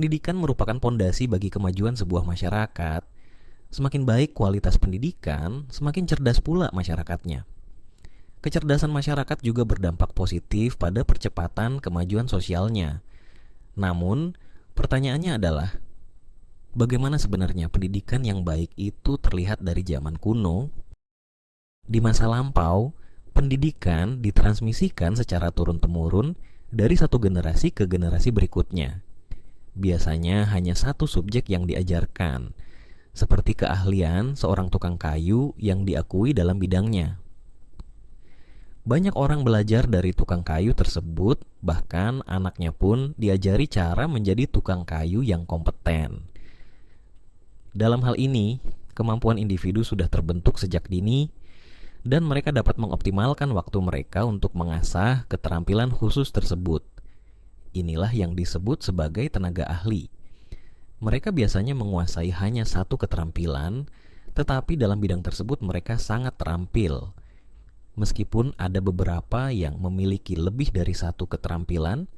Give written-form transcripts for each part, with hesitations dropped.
Pendidikan merupakan pondasi bagi kemajuan sebuah masyarakat. Semakin baik kualitas pendidikan, semakin cerdas pula masyarakatnya. Kecerdasan masyarakat juga berdampak positif pada percepatan kemajuan sosialnya. Namun, pertanyaannya adalah, bagaimana sebenarnya pendidikan yang baik itu terlihat dari zaman kuno? Di masa lampau, pendidikan ditransmisikan secara turun-temurun dari satu generasi ke generasi berikutnya. Biasanya hanya satu subjek yang diajarkan, seperti keahlian seorang tukang kayu yang diakui dalam bidangnya. Banyak orang belajar dari tukang kayu tersebut, bahkan anaknya pun diajari cara menjadi tukang kayu yang kompeten. Dalam hal ini, kemampuan individu sudah terbentuk sejak dini, dan mereka dapat mengoptimalkan waktu mereka untuk mengasah keterampilan khusus tersebut. Inilah yang disebut sebagai tenaga ahli. Mereka biasanya menguasai hanya satu keterampilan, tetapi dalam bidang tersebut mereka sangat terampil. Meskipun ada beberapa yang memiliki lebih dari satu keterampilan,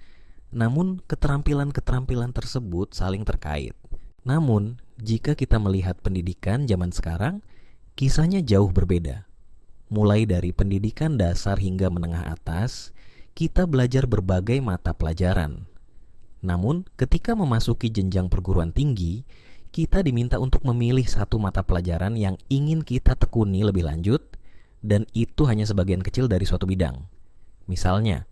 namun keterampilan-keterampilan tersebut saling terkait. Namun, jika kita melihat pendidikan zaman sekarang, kisahnya jauh berbeda. Mulai dari pendidikan dasar hingga menengah atas, kita belajar berbagai mata pelajaran. Namun, ketika memasuki jenjang perguruan tinggi, kita diminta untuk memilih satu mata pelajaran yang ingin kita tekuni lebih lanjut, dan itu hanya sebagian kecil dari suatu bidang. Misalnya,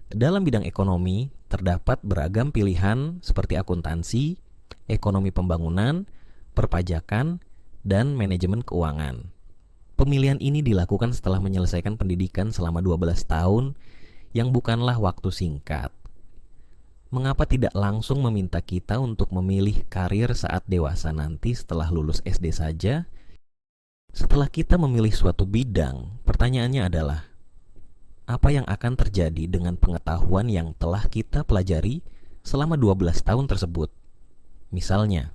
dalam bidang ekonomi, terdapat beragam pilihan seperti akuntansi, ekonomi pembangunan, perpajakan, dan manajemen keuangan. Pemilihan ini dilakukan setelah menyelesaikan pendidikan selama 12 tahun yang bukanlah waktu singkat. Mengapa tidak langsung meminta kita untuk memilih karir saat dewasa nanti setelah lulus SD saja? Setelah kita memilih suatu bidang, pertanyaannya adalah, apa yang akan terjadi dengan pengetahuan yang telah kita pelajari selama 12 tahun tersebut? Misalnya,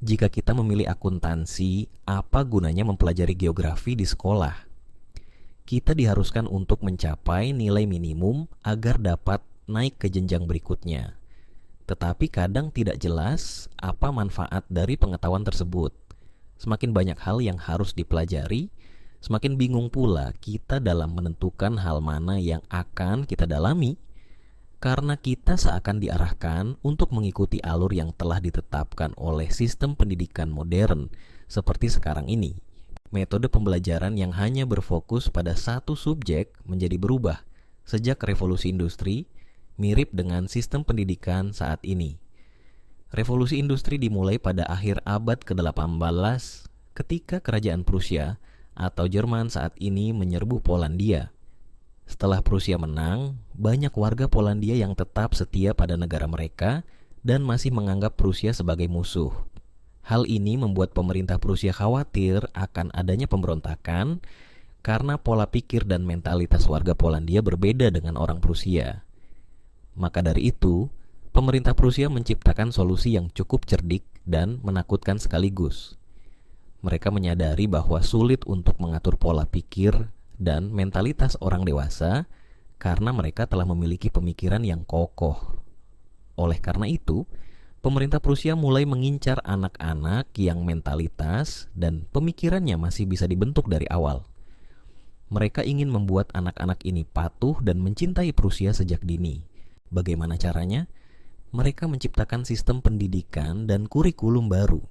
jika kita memilih akuntansi, apa gunanya mempelajari geografi di sekolah? Kita diharuskan untuk mencapai nilai minimum agar dapat naik ke jenjang berikutnya. Tetapi kadang tidak jelas apa manfaat dari pengetahuan tersebut. Semakin banyak hal yang harus dipelajari, semakin bingung pula kita dalam menentukan hal mana yang akan kita dalami, karena kita seakan diarahkan untuk mengikuti alur yang telah ditetapkan oleh sistem pendidikan modern seperti sekarang ini. Metode pembelajaran yang hanya berfokus pada satu subjek menjadi berubah sejak revolusi industri, mirip dengan sistem pendidikan saat ini. Revolusi industri dimulai pada akhir abad ke-18 ketika kerajaan Prusia atau Jerman saat ini menyerbu Polandia. Setelah Prusia menang, banyak warga Polandia yang tetap setia pada negara mereka dan masih menganggap Prusia sebagai musuh. Hal ini membuat pemerintah Prusia khawatir akan adanya pemberontakan karena pola pikir dan mentalitas warga Polandia berbeda dengan orang Prusia. Maka dari itu, pemerintah Prusia menciptakan solusi yang cukup cerdik dan menakutkan sekaligus. Mereka menyadari bahwa sulit untuk mengatur pola pikir dan mentalitas orang dewasa karena mereka telah memiliki pemikiran yang kokoh. Oleh karena itu, pemerintah Prusia mulai mengincar anak-anak yang mentalitas dan pemikirannya masih bisa dibentuk dari awal. Mereka ingin membuat anak-anak ini patuh dan mencintai Prusia sejak dini. Bagaimana caranya? Mereka menciptakan sistem pendidikan dan kurikulum baru.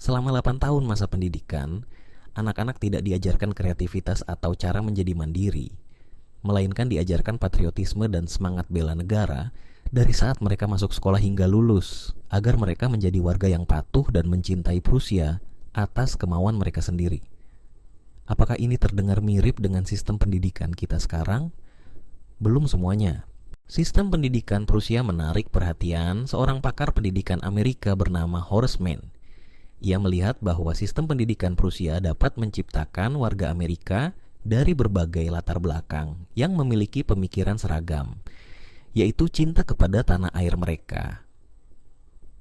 Selama 8 tahun masa pendidikan, anak-anak tidak diajarkan kreativitas atau cara menjadi mandiri, melainkan diajarkan patriotisme dan semangat bela negara dari saat mereka masuk sekolah hingga lulus, agar mereka menjadi warga yang patuh dan mencintai Prusia atas kemauan mereka sendiri. Apakah ini terdengar mirip dengan sistem pendidikan kita sekarang? Belum semuanya. Sistem pendidikan Prusia menarik perhatian seorang pakar pendidikan Amerika bernama Horace Mann. Ia melihat bahwa sistem pendidikan Prusia dapat menciptakan warga Amerika dari berbagai latar belakang yang memiliki pemikiran seragam, yaitu cinta kepada tanah air mereka.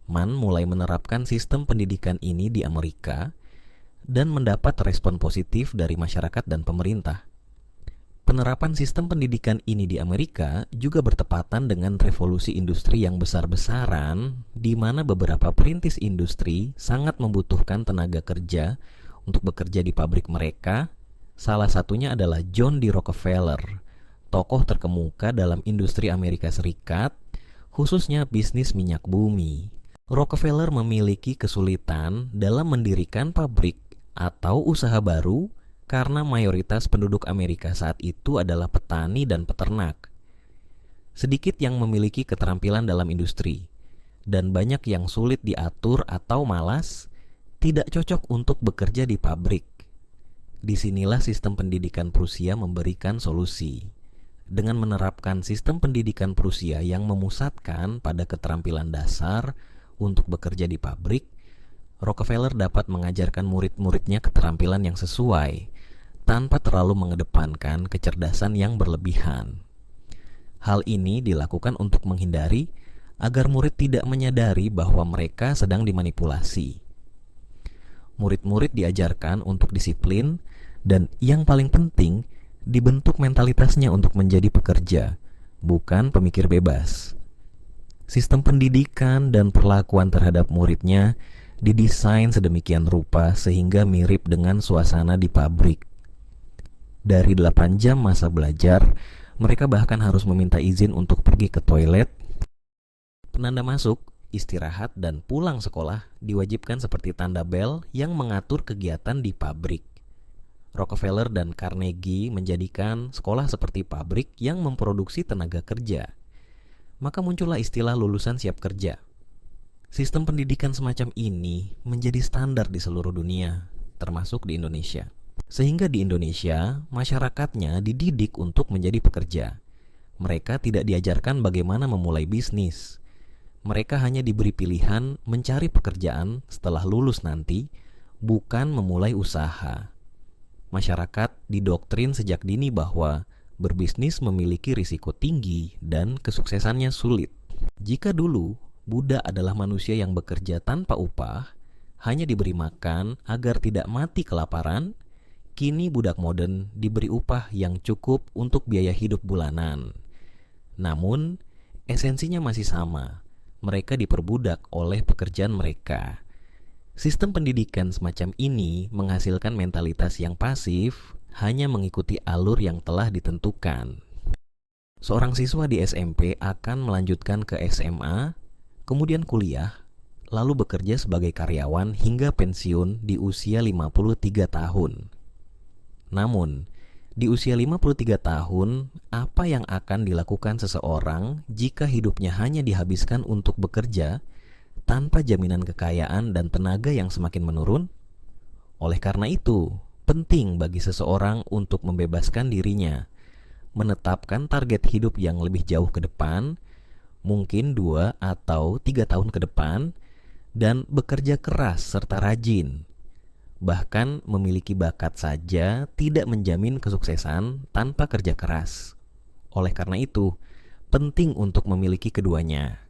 Mann mulai menerapkan sistem pendidikan ini di Amerika dan mendapat respon positif dari masyarakat dan pemerintah. Penerapan sistem pendidikan ini di Amerika juga bertepatan dengan revolusi industri yang besar-besaran, di mana beberapa perintis industri sangat membutuhkan tenaga kerja untuk bekerja di pabrik mereka. Salah satunya adalah John D. Rockefeller, tokoh terkemuka dalam industri Amerika Serikat, khususnya bisnis minyak bumi. Rockefeller memiliki kesulitan dalam mendirikan pabrik atau usaha baru karena mayoritas penduduk Amerika saat itu adalah petani dan peternak. Sedikit yang memiliki keterampilan dalam industri, dan banyak yang sulit diatur atau malas, tidak cocok untuk bekerja di pabrik. Disinilah sistem pendidikan Prusia memberikan solusi. Dengan menerapkan sistem pendidikan Prusia yang memusatkan pada keterampilan dasar untuk bekerja di pabrik, Rockefeller dapat mengajarkan murid-muridnya keterampilan yang sesuai, tanpa terlalu mengedepankan kecerdasan yang berlebihan. Hal ini dilakukan untuk menghindari agar murid tidak menyadari bahwa mereka sedang dimanipulasi. Murid-murid diajarkan untuk disiplin dan yang paling penting, dibentuk mentalitasnya untuk menjadi pekerja, bukan pemikir bebas. Sistem pendidikan dan perlakuan terhadap muridnya didesain sedemikian rupa sehingga mirip dengan suasana di pabrik. Dari 8 jam masa belajar, mereka bahkan harus meminta izin untuk pergi ke toilet. Penanda masuk, istirahat, dan pulang sekolah diwajibkan seperti tanda bel yang mengatur kegiatan di pabrik. Rockefeller dan Carnegie menjadikan sekolah seperti pabrik yang memproduksi tenaga kerja. Maka muncullah istilah lulusan siap kerja. Sistem pendidikan semacam ini menjadi standar di seluruh dunia, termasuk di Indonesia. Sehingga di Indonesia, masyarakatnya dididik untuk menjadi pekerja. Mereka tidak diajarkan bagaimana memulai bisnis. Mereka hanya diberi pilihan mencari pekerjaan setelah lulus nanti, bukan memulai usaha. Masyarakat didoktrin sejak dini bahwa berbisnis memiliki risiko tinggi dan kesuksesannya sulit. Jika dulu budak adalah manusia yang bekerja tanpa upah, hanya diberi makan agar tidak mati kelaparan, kini budak modern diberi upah yang cukup untuk biaya hidup bulanan. Namun, esensinya masih sama. Mereka diperbudak oleh pekerjaan mereka. Sistem pendidikan semacam ini menghasilkan mentalitas yang pasif, hanya mengikuti alur yang telah ditentukan. Seorang siswa di SMP akan melanjutkan ke SMA, kemudian kuliah, lalu bekerja sebagai karyawan hingga pensiun di usia 53 tahun. Namun, di usia 53 tahun, apa yang akan dilakukan seseorang jika hidupnya hanya dihabiskan untuk bekerja tanpa jaminan kekayaan dan tenaga yang semakin menurun? Oleh karena itu, penting bagi seseorang untuk membebaskan dirinya, menetapkan target hidup yang lebih jauh ke depan, mungkin 2 atau 3 tahun ke depan, dan bekerja keras serta rajin. Bahkan memiliki bakat saja tidak menjamin kesuksesan tanpa kerja keras. Oleh karena itu, penting untuk memiliki keduanya.